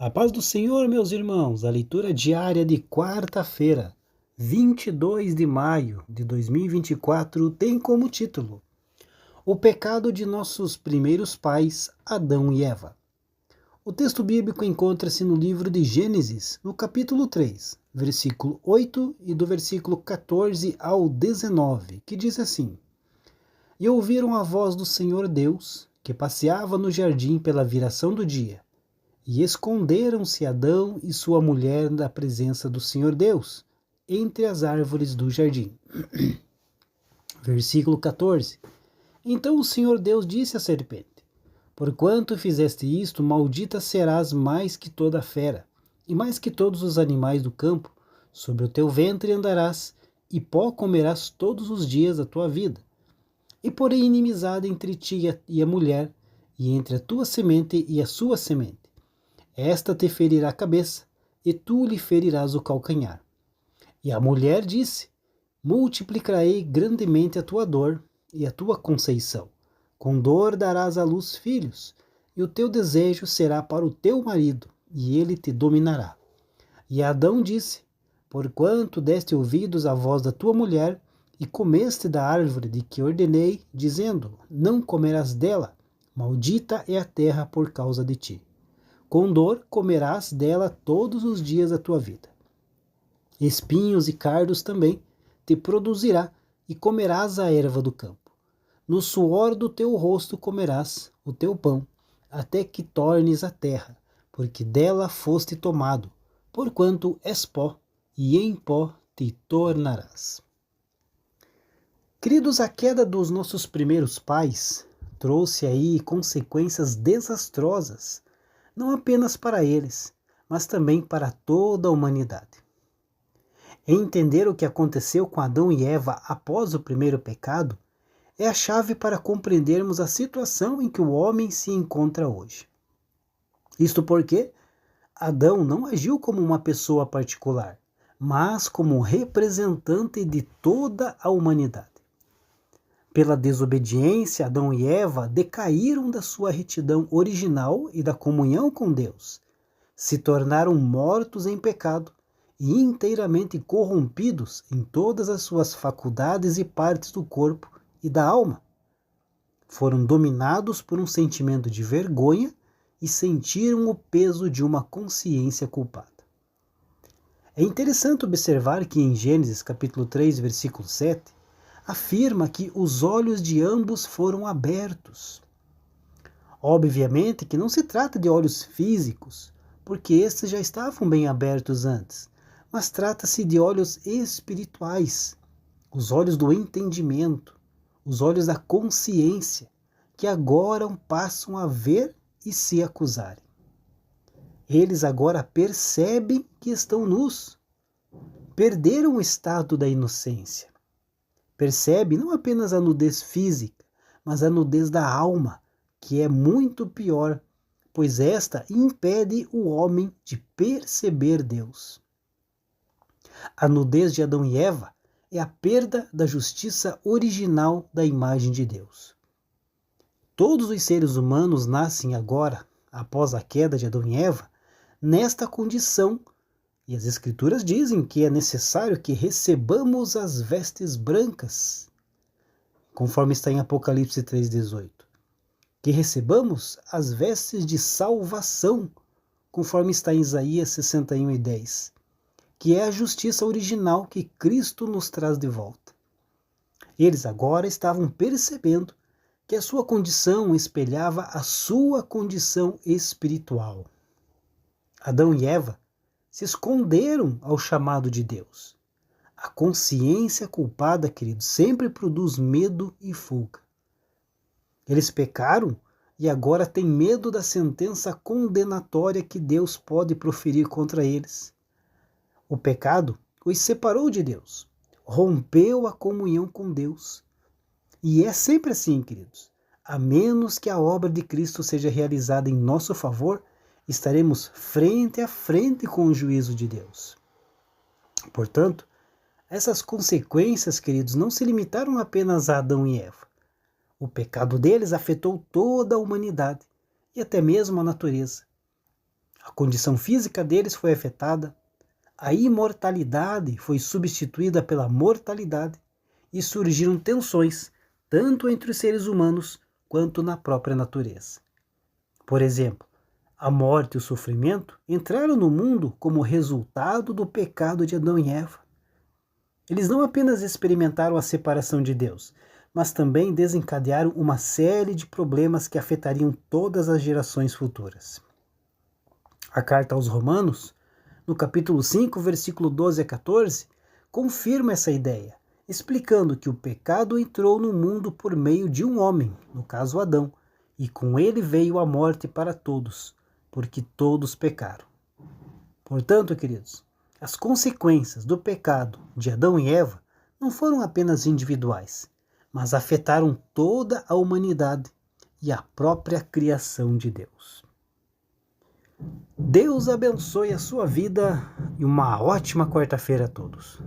A paz do Senhor, meus irmãos, a leitura diária de quarta-feira, 22 de maio de 2024, tem como título O pecado de nossos primeiros pais, Adão e Eva. O texto bíblico encontra-se no livro de Gênesis, no capítulo 3, versículo 8 e do versículo 14 ao 19, que diz assim: E ouviram a voz do Senhor Deus, que passeava no jardim pela viração do dia. E esconderam-se Adão e sua mulher da presença do Senhor Deus, entre as árvores do jardim. Versículo 14. Então o Senhor Deus disse à serpente: Porquanto fizeste isto, maldita serás mais que toda a fera, e mais que todos os animais do campo. Sobre o teu ventre andarás, e pó comerás todos os dias da tua vida. E porém inimizade entre ti e a mulher, e entre a tua semente e a sua semente. Esta te ferirá a cabeça, e tu lhe ferirás o calcanhar. E a mulher disse: Multiplicarei grandemente a tua dor e a tua conceição. Com dor darás à luz filhos, e o teu desejo será para o teu marido, e ele te dominará. E Adão disse: Porquanto deste ouvidos à voz da tua mulher, e comeste da árvore de que ordenei, dizendo: Não comerás dela, maldita é a terra por causa de ti. Com dor comerás dela todos os dias da tua vida. Espinhos e cardos também te produzirá, e comerás a erva do campo. No suor do teu rosto comerás o teu pão, até que tornes a terra, porque dela foste tomado, porquanto és pó, e em pó te tornarás. Queridos, a queda dos nossos primeiros pais trouxe aí consequências desastrosas, não apenas para eles, mas também para toda a humanidade. Entender o que aconteceu com Adão e Eva após o primeiro pecado é a chave para compreendermos a situação em que o homem se encontra hoje. Isto porque Adão não agiu como uma pessoa particular, mas como representante de toda a humanidade. Pela desobediência, Adão e Eva decaíram da sua retidão original e da comunhão com Deus, se tornaram mortos em pecado e inteiramente corrompidos em todas as suas faculdades e partes do corpo e da alma. Foram dominados por um sentimento de vergonha e sentiram o peso de uma consciência culpada. É interessante observar que em Gênesis capítulo 3, versículo 7, afirma que os olhos de ambos foram abertos. Obviamente que não se trata de olhos físicos, porque estes já estavam bem abertos antes, mas trata-se de olhos espirituais, os olhos do entendimento, os olhos da consciência, que agora passam a ver e se acusarem. Eles agora percebem que estão nus, perderam o estado da inocência. Percebe não apenas a nudez física, mas a nudez da alma, que é muito pior, pois esta impede o homem de perceber Deus. A nudez de Adão e Eva é a perda da justiça original da imagem de Deus. Todos os seres humanos nascem agora, após a queda de Adão e Eva, nesta condição. E as Escrituras dizem que é necessário que recebamos as vestes brancas, conforme está em Apocalipse 3,18. Que recebamos as vestes de salvação, conforme está em Isaías 61,10. Que é a justiça original que Cristo nos traz de volta. Eles agora estavam percebendo que a sua condição espelhava a sua condição espiritual. Adão e Eva se esconderam ao chamado de Deus. A consciência culpada, querido, sempre produz medo e fuga. Eles pecaram e agora têm medo da sentença condenatória que Deus pode proferir contra eles. O pecado os separou de Deus, rompeu a comunhão com Deus. E é sempre assim, queridos. A menos que a obra de Cristo seja realizada em nosso favor, estaremos frente a frente com o juízo de Deus. Portanto, essas consequências, queridos, não se limitaram apenas a Adão e Eva. O pecado deles afetou toda a humanidade e até mesmo a natureza. A condição física deles foi afetada, a imortalidade foi substituída pela mortalidade e surgiram tensões, tanto entre os seres humanos quanto na própria natureza. Por exemplo, a morte e o sofrimento entraram no mundo como resultado do pecado de Adão e Eva. Eles não apenas experimentaram a separação de Deus, mas também desencadearam uma série de problemas que afetariam todas as gerações futuras. A carta aos Romanos, no capítulo 5, versículo 12 a 14, confirma essa ideia, explicando que o pecado entrou no mundo por meio de um homem, no caso Adão, e com ele veio a morte para todos, porque todos pecaram. Portanto, queridos, as consequências do pecado de Adão e Eva não foram apenas individuais, mas afetaram toda a humanidade e a própria criação de Deus. Deus abençoe a sua vida e uma ótima quarta-feira a todos.